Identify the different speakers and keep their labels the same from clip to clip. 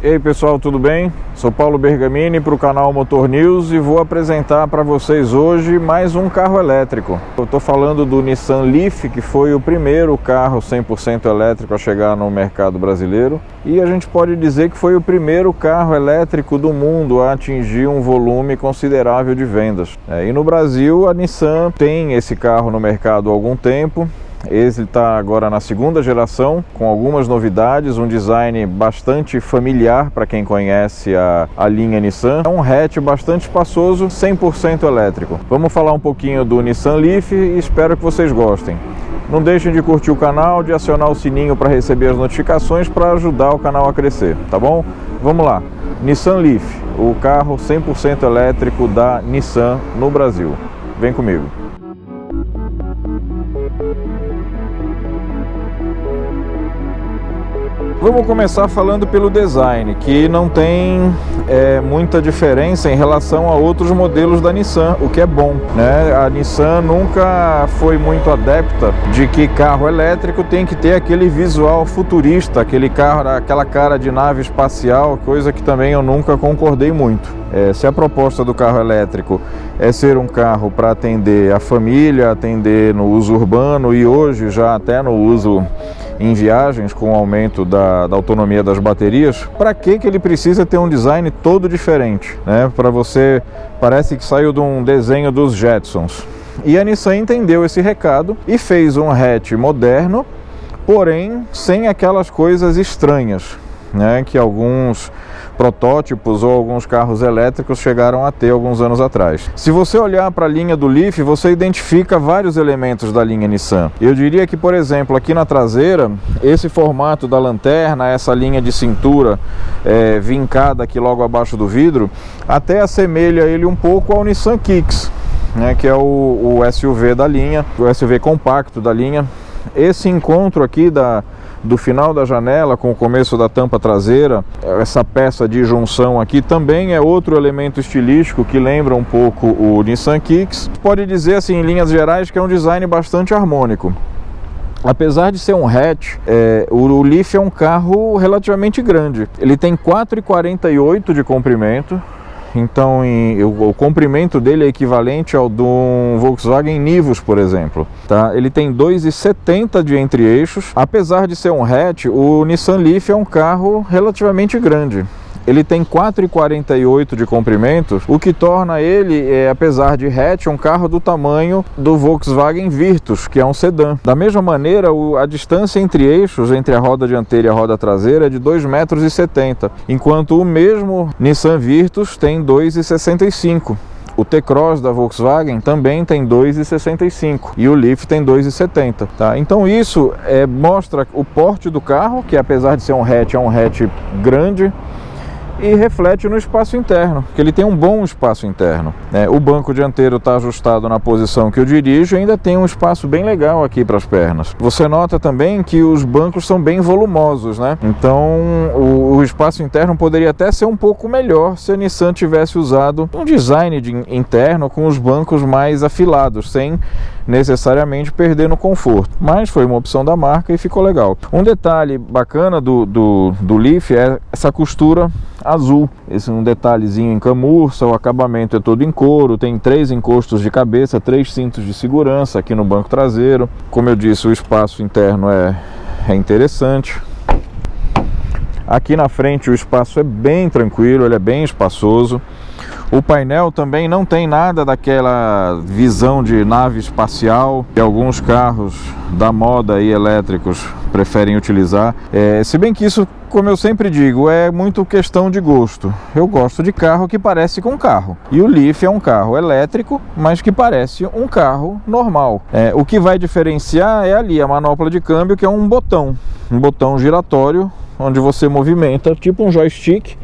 Speaker 1: E aí pessoal, tudo bem? Sou Paulo Bergamini para o canal Motor News e vou apresentar para vocês hoje mais um carro elétrico. Eu estou falando do Nissan Leaf, que foi o primeiro carro 100% elétrico a chegar no mercado brasileiro. E a gente pode dizer que foi o primeiro carro elétrico do mundo a atingir um volume considerável de vendas. E no Brasil a Nissan tem esse carro no mercado há algum tempo. Ele está agora na segunda geração, com algumas novidades, um design bastante familiar para quem conhece a linha Nissan. É um hatch bastante espaçoso, 100% elétrico. Vamos falar um pouquinho do Nissan Leaf e espero que vocês gostem. Não deixem de curtir o canal, de acionar o sininho para receber as notificações para ajudar o canal a crescer, tá bom? Vamos lá, Nissan Leaf, o carro 100% elétrico da Nissan no Brasil. Vem comigo. Vamos começar falando pelo design, que não tem muita diferença em relação a outros modelos da Nissan, o que é bom, né? A Nissan nunca foi muito adepta de que carro elétrico tem que ter aquele visual futurista, aquela cara de nave espacial, coisa que também eu nunca concordei muito. Se a proposta do carro elétrico é ser um carro para atender a família, atender no uso urbano e hoje já até no uso em viagens, com o aumento da autonomia das baterias, para que ele precisa ter um design todo diferente, né? Para você, parece que saiu de um desenho dos Jetsons. E a Nissan entendeu esse recado e fez um hatch moderno, porém sem aquelas coisas estranhas, né, que alguns protótipos ou alguns carros elétricos chegaram a ter alguns anos atrás. Se você olhar para a linha do Leaf, você identifica vários elementos da linha Nissan. Eu diria que, por exemplo, aqui na traseira, esse formato da lanterna, essa linha de cintura vincada aqui logo abaixo do vidro, até assemelha ele um pouco ao Nissan Kicks, né, que é o SUV da linha, o SUV compacto da linha. Esse encontro aqui do final da janela com o começo da tampa traseira, essa peça de junção aqui também é outro elemento estilístico que lembra um pouco o Nissan Kicks. Pode dizer assim, em linhas gerais, que é um design bastante harmônico. Apesar de ser um hatch, o Leaf é um carro relativamente grande. Ele tem 4,48 de comprimento. Então o comprimento dele é equivalente ao do Volkswagen Nivus, por exemplo, tá? Ele tem 2,70 de entre-eixos. Apesar de ser um hatch, o Nissan Leaf é um carro relativamente grande. Ele tem 4,48 de comprimento, o que torna ele, apesar de hatch, um carro do tamanho do Volkswagen Virtus, que é um sedã. Da mesma maneira, a distância entre eixos, entre a roda dianteira e a roda traseira, é de 2,70 m, enquanto o mesmo Nissan Virtus tem 2,65 m. O T-Cross da Volkswagen também tem 2,65 e o Leaf tem 2,70, tá? Então isso mostra o porte do carro, que apesar de ser um hatch, é um hatch grande, e reflete no espaço interno, que ele tem um bom espaço interno. O banco dianteiro está ajustado na posição que eu dirijo e ainda tem um espaço bem legal aqui para as pernas. Você nota também que os bancos são bem volumosos, né? Então o espaço interno poderia até ser um pouco melhor se a Nissan tivesse usado um design interno com os bancos mais afilados, sem necessariamente perder no conforto. Mas foi uma opção da marca e ficou legal. Um detalhe bacana do Leaf é essa costura azul, esse é um detalhezinho em camurça. O acabamento é todo em couro, tem 3 encostos de cabeça, 3 cintos de segurança aqui no banco traseiro. Como eu disse, o espaço interno é interessante. Aqui na frente o espaço é bem tranquilo, ele é bem espaçoso. O painel também não tem nada daquela visão de nave espacial que alguns carros da moda e elétricos preferem utilizar. Se bem que isso, como eu sempre digo, é muito questão de gosto. Eu gosto de carro que parece com um carro. E o Leaf é um carro elétrico, mas que parece um carro normal. O que vai diferenciar é ali a manopla de câmbio, que é um botão giratório, onde você movimenta, tipo um joystick,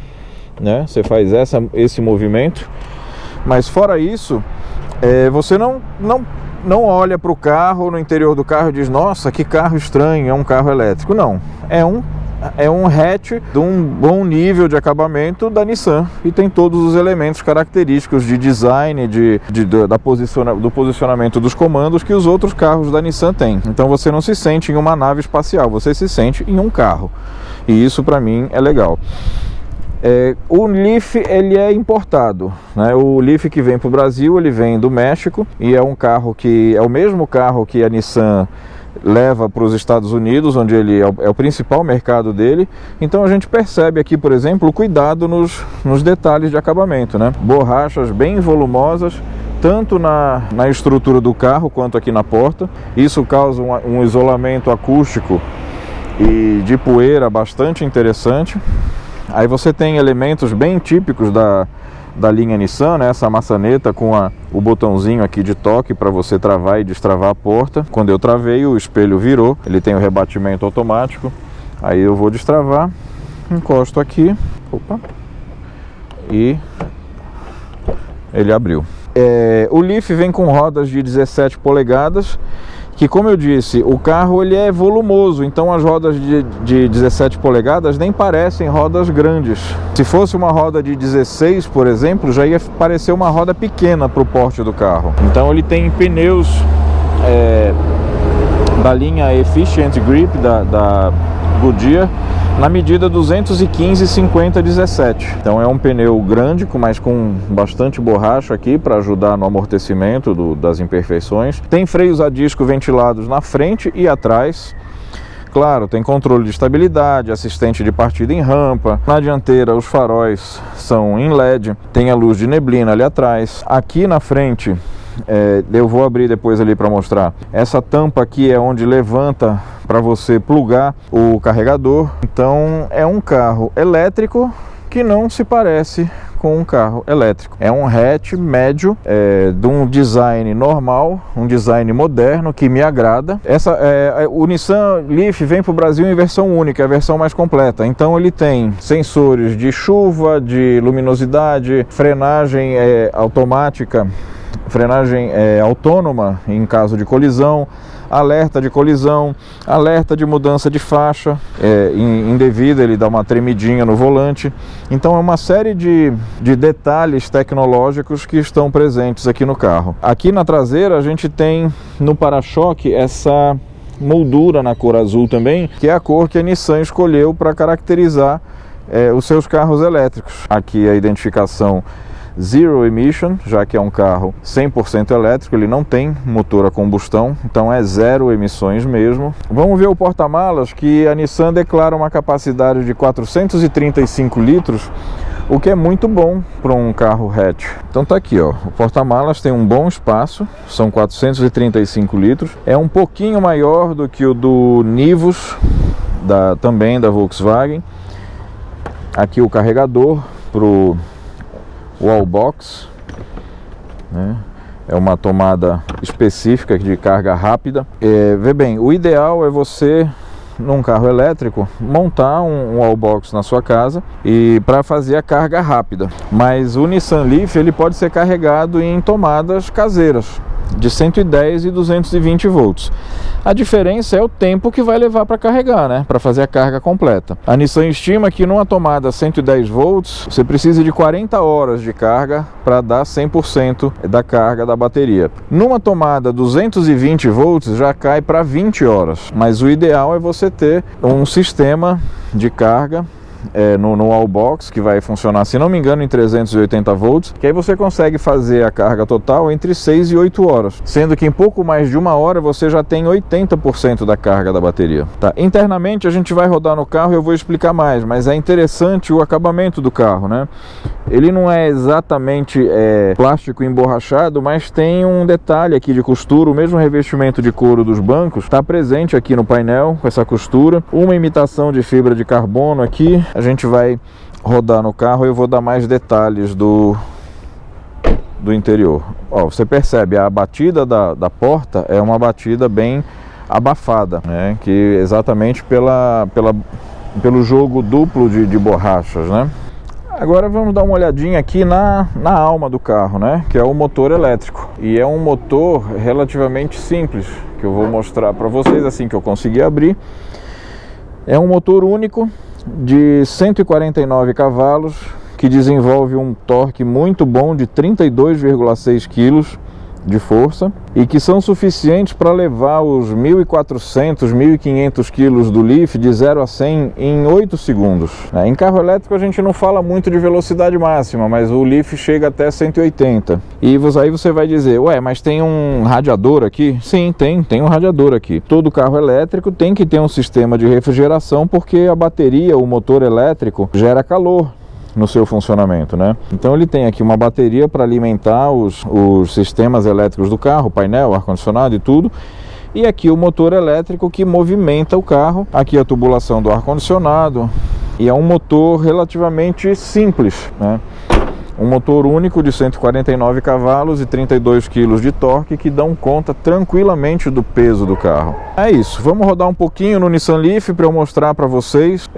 Speaker 1: né? Você faz esse movimento, mas fora isso, você não olha para o carro, no interior do carro, e diz: nossa, que carro estranho, é um carro elétrico. Não, é um hatch de um bom nível de acabamento da Nissan e tem todos os elementos característicos de design, do posicionamento dos comandos que os outros carros da Nissan têm. Então você não se sente em uma nave espacial, você se sente em um carro, e isso para mim é legal. O Leaf ele é importado, né? O Leaf que vem para o Brasil, ele vem do México e é um carro que é o mesmo carro que a Nissan leva para os Estados Unidos, onde ele é o principal mercado dele. Então a gente percebe aqui, por exemplo, o cuidado nos detalhes de acabamento, né? Borrachas bem volumosas, tanto na estrutura do carro quanto aqui na porta. Isso causa um isolamento acústico e de poeira bastante interessante. Aí você tem elementos bem típicos da linha Nissan, né? Essa maçaneta com o botãozinho aqui de toque para você travar e destravar a porta. Quando eu travei, o espelho virou, ele tem o rebatimento automático. Aí eu vou destravar, encosto aqui, opa, e ele abriu. O Leaf vem com rodas de 17 polegadas, que, como eu disse, o carro ele é volumoso, então as rodas de 17 polegadas nem parecem rodas grandes. Se fosse uma roda de 16, por exemplo, já ia parecer uma roda pequena para o porte do carro. Então ele tem pneus da linha Efficient Grip da Goodyear, na medida 215/50/17. Então é um pneu grande, mas com bastante borracha aqui para ajudar no amortecimento das imperfeições. Tem freios a disco ventilados na frente e atrás. Claro, tem controle de estabilidade, assistente de partida em rampa. Na dianteira os faróis são em LED, tem a luz de neblina ali atrás. Aqui na frente, eu vou abrir depois ali para mostrar. Essa tampa aqui é onde levanta para você plugar o carregador. Então é um carro elétrico que não se parece com um carro elétrico. É um hatch médio, de um design normal, um design moderno que me agrada. O Nissan Leaf vem para o Brasil em versão única, a versão mais completa. Então ele tem sensores de chuva, de luminosidade, frenagem automática, frenagem autônoma em caso de colisão, alerta de colisão, alerta de mudança de faixa indevida, ele dá uma tremidinha no volante. Então é uma série de detalhes tecnológicos que estão presentes aqui no carro. Aqui na traseira a gente tem no para-choque essa moldura na cor azul também, que é a cor que a Nissan escolheu para caracterizar os seus carros elétricos. Aqui a identificação Zero Emission, já que é um carro 100% elétrico, ele não tem motor a combustão, então é zero emissões mesmo. Vamos ver o porta-malas, que a Nissan declara uma capacidade de 435 litros, o que é muito bom para um carro hatch. Então tá aqui, ó, o porta-malas tem um bom espaço, são 435 litros, é um pouquinho maior do que o do Nivus, também da Volkswagen. Aqui o carregador pro Wallbox, né? É uma tomada específica de carga rápida. Vê bem, o ideal é você, num carro elétrico, montar um Wallbox na sua casa e para fazer a carga rápida. Mas o Nissan Leaf ele pode ser carregado em tomadas caseiras de 110 e 220 volts. A diferença é o tempo que vai levar para carregar, né? Para fazer a carga completa. A Nissan estima que numa tomada 110 volts você precisa de 40 horas de carga para dar 100% da carga da bateria. Numa tomada 220 volts já cai para 20 horas. Mas o ideal é você ter um sistema de carga no Wallbox, que vai funcionar, se não me engano, em 380 volts, que aí você consegue fazer a carga total entre 6 e 8 horas, sendo que em pouco mais de uma hora você já tem 80% da carga da bateria. Tá? Internamente a gente vai rodar no carro e eu vou explicar mais, mas é interessante o acabamento do carro, né? Ele não é exatamente plástico emborrachado, mas tem um detalhe aqui de costura. O mesmo revestimento de couro dos bancos está presente aqui no painel, com essa costura, uma imitação de fibra de carbono aqui. A gente vai rodar no carro e eu vou dar mais detalhes do interior. Ó, você percebe, a batida da porta é uma batida bem abafada, né? Que exatamente pelo jogo duplo de borrachas, né? Agora vamos dar uma olhadinha aqui na alma do carro, né? Que é o motor elétrico. E é um motor relativamente simples, que eu vou mostrar para vocês assim que eu conseguir abrir. É um motor único de 149 cavalos, que desenvolve um torque muito bom de 32,6 kg de força e que são suficientes para levar os 1.400, 1.500 quilos do Leaf de 0 a 100 em 8 segundos. Em carro elétrico a gente não fala muito de velocidade máxima, mas o Leaf chega até 180. E aí você vai dizer, ué, mas tem um radiador aqui? Sim, tem um radiador aqui. Todo carro elétrico tem que ter um sistema de refrigeração porque a bateria, o motor elétrico, gera calor no seu funcionamento, né? Então ele tem aqui uma bateria para alimentar os sistemas elétricos do carro, painel, ar-condicionado e tudo. E aqui o motor elétrico que movimenta o carro. Aqui a tubulação do ar-condicionado. E é um motor relativamente simples, né? Um motor único de 149 cavalos e 32 kg de torque que dão conta tranquilamente do peso do carro. É isso, vamos rodar um pouquinho no Nissan Leaf para eu mostrar para vocês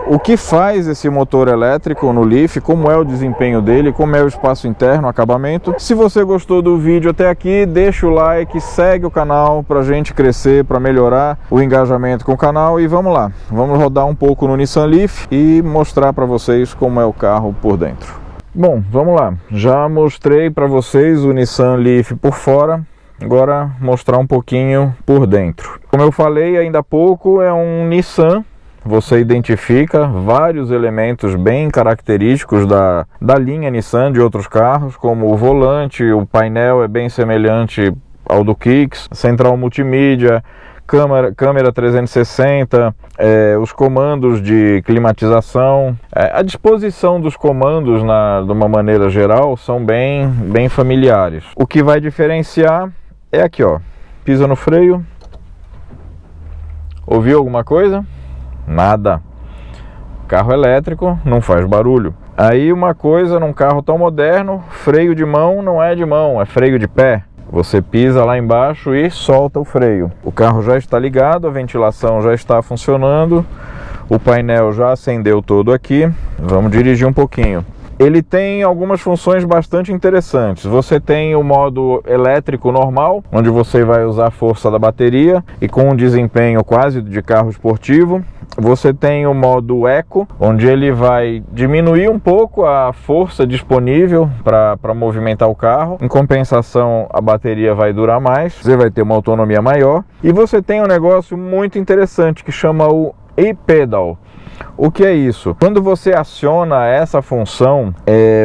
Speaker 1: o que faz esse motor elétrico no Leaf, como é o desempenho dele, como é o espaço interno, o acabamento. Se você gostou do vídeo até aqui, deixa o like, segue o canal para a gente crescer, para melhorar o engajamento com o canal e vamos lá. Vamos rodar um pouco no Nissan Leaf e mostrar para vocês como é o carro por dentro. Bom, vamos lá, já mostrei para vocês o Nissan Leaf por fora, agora mostrar um pouquinho por dentro. Como eu falei ainda há pouco, é um Nissan, você identifica vários elementos bem característicos da linha Nissan de outros carros, como o volante, o painel é bem semelhante ao do Kicks, central multimídia, câmera 360, os comandos de climatização, a disposição dos comandos de uma maneira geral são bem familiares. O que vai diferenciar é aqui, ó, pisa no freio, ouviu alguma coisa? Nada. Carro elétrico não faz barulho. Aí uma coisa num carro tão moderno, freio de mão não é de mão, é freio de pé. Você pisa lá embaixo e solta o freio. O carro já está ligado, a ventilação já está funcionando, o painel já acendeu todo aqui. Vamos dirigir um pouquinho. Ele tem algumas funções bastante interessantes. Você tem o modo elétrico normal, onde você vai usar a força da bateria e com um desempenho quase de carro esportivo. Você tem o modo Eco, onde ele vai diminuir um pouco a força disponível para movimentar o carro. Em compensação, a bateria vai durar mais, você vai ter uma autonomia maior. E você tem um negócio muito interessante que chama o e-pedal. O que é isso? Quando você aciona essa função,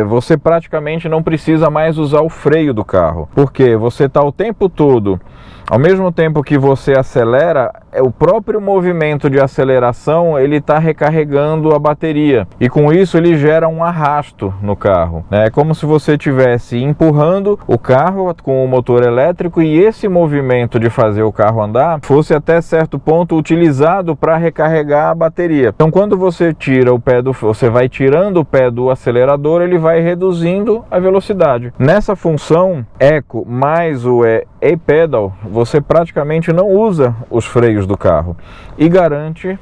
Speaker 1: você praticamente não precisa mais usar o freio do carro, porque você está o tempo todo, ao mesmo tempo que você acelera, o próprio movimento de aceleração ele está recarregando a bateria e com isso ele gera um arrasto no carro. É como se você estivesse empurrando o carro com o motor elétrico e esse movimento de fazer o carro andar fosse até certo ponto utilizado para recarregar a bateria. Então quando você tira o pé você vai tirando o pé do acelerador, ele vai reduzindo a velocidade. Nessa função Eco mais o e-pedal, você praticamente não usa os freios do carro e garante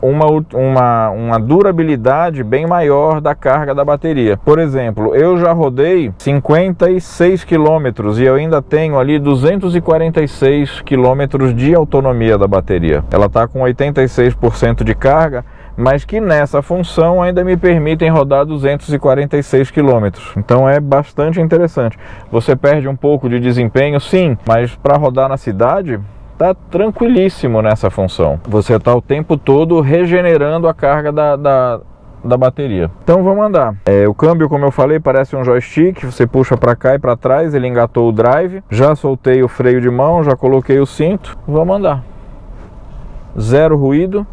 Speaker 1: uma durabilidade bem maior da carga da bateria. Por exemplo, eu já rodei 56 km e eu ainda tenho ali 246 km de autonomia da bateria. Ela está com 86% de carga, mas que nessa função ainda me permitem rodar 246 km. Então é bastante interessante. Você perde um pouco de desempenho, sim, mas para rodar na cidade tá tranquilíssimo nessa função. Você está o tempo todo regenerando a carga da bateria. Então vamos andar. O câmbio, como eu falei, parece um joystick. Você puxa para cá e para trás, ele engatou o drive. Já soltei o freio de mão, já coloquei o cinto. Vamos andar. Zero ruído.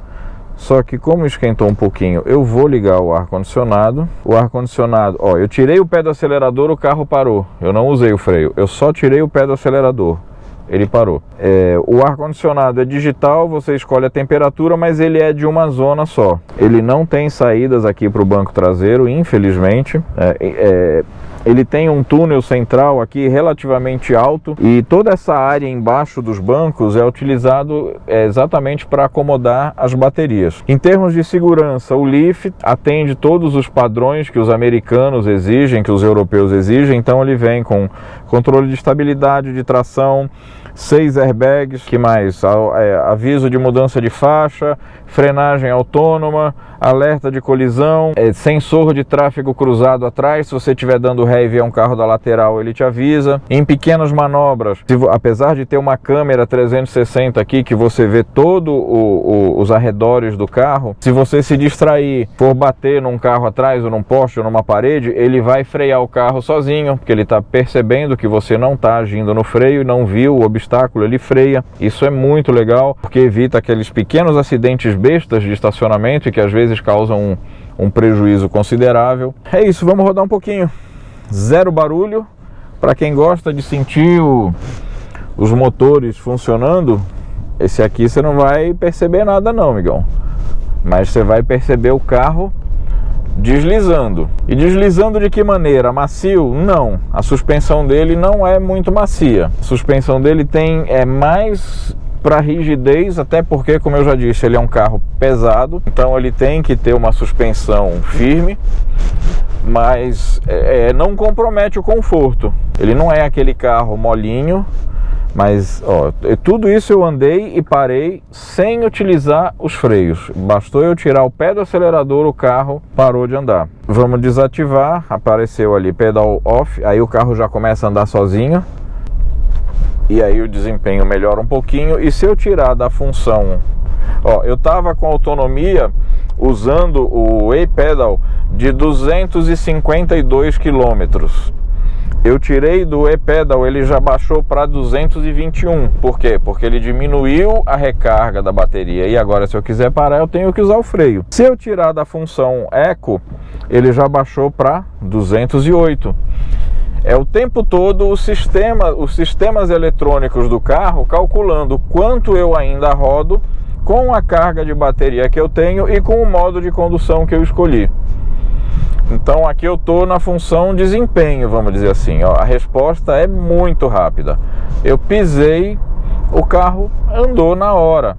Speaker 1: Só que como esquentou um pouquinho, eu vou ligar o ar-condicionado. O ar-condicionado, ó, eu tirei o pé do acelerador, o carro parou. Eu não usei o freio, eu só tirei o pé do acelerador. Ele parou. O ar-condicionado é digital, você escolhe a temperatura, mas ele é de uma zona só. Ele não tem saídas aqui para o banco traseiro, infelizmente. Ele tem um túnel central aqui relativamente alto e toda essa área embaixo dos bancos é utilizado exatamente para acomodar as baterias. Em termos de segurança, o Leaf atende todos os padrões que os americanos exigem, que os europeus exigem, então ele vem com controle de estabilidade, de tração, 6 airbags, que mais? Aviso de mudança de faixa, frenagem autônoma, alerta de colisão, sensor de tráfego cruzado atrás, se você estiver dando ré e vier um carro da lateral, ele te avisa. Em pequenas manobras, apesar de ter uma câmera 360 aqui, que você vê todos os arredores do carro, se você se distrair, for bater num carro atrás, ou num poste, ou numa parede, ele vai frear o carro sozinho, porque ele está percebendo que você não está agindo no freio e não viu o obstáculo, ele freia. Isso é muito legal, porque evita aqueles pequenos acidentes bestas de estacionamento e que às vezes causam um prejuízo considerável. É isso, vamos rodar um pouquinho. Zero barulho. Para quem gosta de sentir os motores funcionando, esse aqui você não vai perceber nada não, amigão. Mas você vai perceber o carro deslizando. E deslizando de que maneira? Macio? Não. A suspensão dele não é muito macia. A suspensão dele é mais para rigidez, até porque, como eu já disse, ele é um carro pesado, então ele tem que ter uma suspensão firme, mas não compromete o conforto. Ele não é aquele carro molinho, mas tudo isso eu andei e parei sem utilizar os freios. Bastou eu tirar o pé do acelerador, o carro parou de andar. Vamos desativar, apareceu ali pedal off, aí o carro já começa a andar sozinho. E aí o desempenho melhora um pouquinho. E se eu tirar da função, eu estava com autonomia usando o e-pedal de 252 km. Eu tirei do e-pedal, ele já baixou para 221. Por quê? Porque ele diminuiu a recarga da bateria. E agora, se eu quiser parar, eu tenho que usar o freio. Se eu tirar da função Eco, ele já baixou para 208. É o tempo todo os sistemas eletrônicos do carro calculando quanto eu ainda rodo com a carga de bateria que eu tenho e com o modo de condução que eu escolhi. Então aqui eu estou na função desempenho, vamos dizer assim. A resposta é muito rápida. Eu pisei, o carro andou na hora.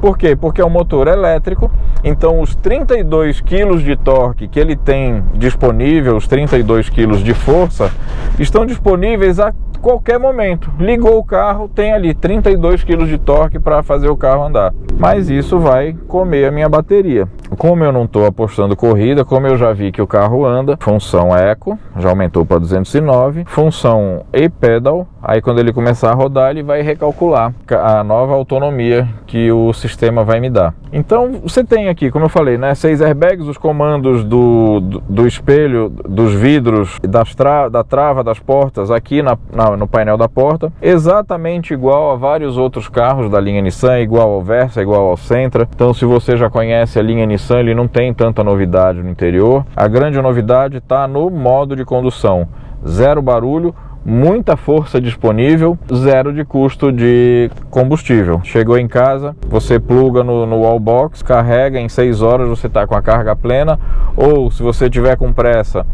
Speaker 1: Por quê? Porque é um motor elétrico, então os 32 kg de torque que ele tem disponível, os 32 kg de força, estão disponíveis a qualquer momento. Ligou o carro, tem ali 32 kg de torque para fazer o carro andar. Mas isso vai comer a minha bateria. Como eu não estou apostando corrida, como eu já vi que o carro anda, função Eco, já aumentou para 209, função e-pedal, aí quando ele começar a rodar, ele vai recalcular a nova autonomia que o sistema vai me dar. Então você tem aqui, como eu falei, 6 airbags, os comandos do espelho, dos vidros, da trava das portas aqui no painel da porta, exatamente igual a vários outros carros da linha Nissan, igual ao Versa, igual ao Sentra. Então se você já conhece a linha Nissan, ele não tem tanta novidade no interior. A grande novidade está no modo de condução, zero barulho, muita força disponível, zero de custo de combustível. Chegou em casa, você pluga no wallbox, carrega, em 6 horas você está com a carga plena, ou se você tiver com pressa,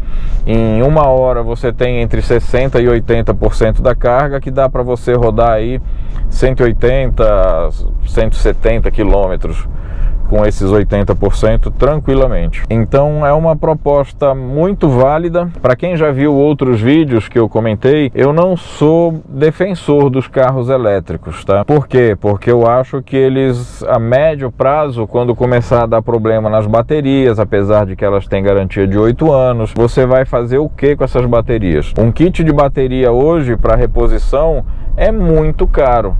Speaker 1: em 1 hora você tem entre 60% e 80% da carga, que dá para você rodar aí 180, 170 quilômetros com esses 80% tranquilamente. Então é uma proposta muito válida. Para quem já viu outros vídeos que eu comentei, eu não sou defensor dos carros elétricos, tá? Por quê? Porque eu acho que eles, a médio prazo, quando começar a dar problema nas baterias, apesar de que elas têm garantia de 8 anos, você vai fazer o que com essas baterias? Um kit de bateria hoje para reposição é muito caro.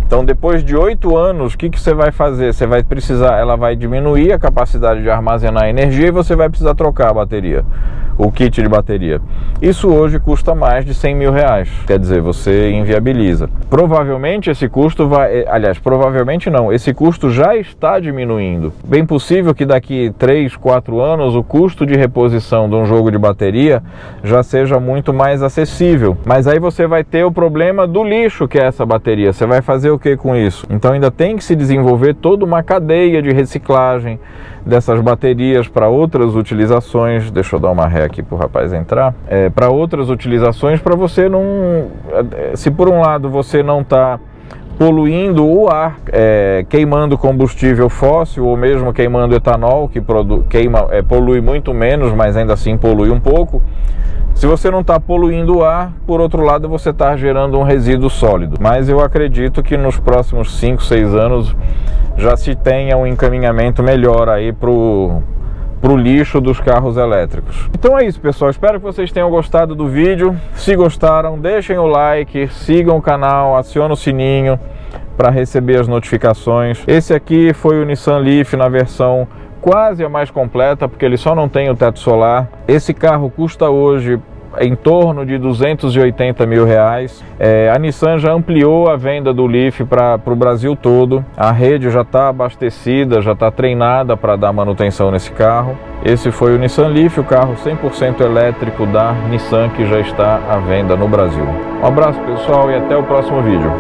Speaker 1: Então depois de 8 anos, o que você vai fazer? Você vai precisar, ela vai diminuir a capacidade de armazenar energia e você vai precisar trocar a bateria, o kit de bateria. Isso hoje custa mais de 100 mil reais, quer dizer, você inviabiliza. Provavelmente esse custo provavelmente não, esse custo já está diminuindo. Bem possível que daqui 3, 4 anos o custo de reposição de um jogo de bateria já seja muito mais acessível. Mas aí você vai ter o problema do lixo que é essa bateria. Você vai fazer o que com isso? Então ainda tem que se desenvolver toda uma cadeia de reciclagem dessas baterias para outras utilizações. Deixa eu dar uma ré aqui para o rapaz entrar. Para outras utilizações, para você não... Se por um lado você não está poluindo o ar, queimando combustível fóssil ou mesmo queimando etanol, que polui muito menos, mas ainda assim polui um pouco. Se você não está poluindo o ar, por outro lado você está gerando um resíduo sólido. Mas eu acredito que nos próximos 5, 6 anos já se tenha um encaminhamento melhor aí para o lixo dos carros elétricos. Então é isso, pessoal, espero que vocês tenham gostado do vídeo. Se gostaram, deixem o like, sigam o canal, acionem o sininho para receber as notificações. Esse aqui foi o Nissan Leaf na versão quase a mais completa, porque ele só não tem o teto solar. Esse carro custa hoje em torno de 280 mil reais. A Nissan já ampliou a venda do Leaf para o Brasil todo. A rede já está abastecida, já está treinada para dar manutenção nesse carro. Esse foi o Nissan Leaf, o carro 100% elétrico da Nissan, que já está à venda no Brasil. Um abraço, pessoal, e até o próximo vídeo.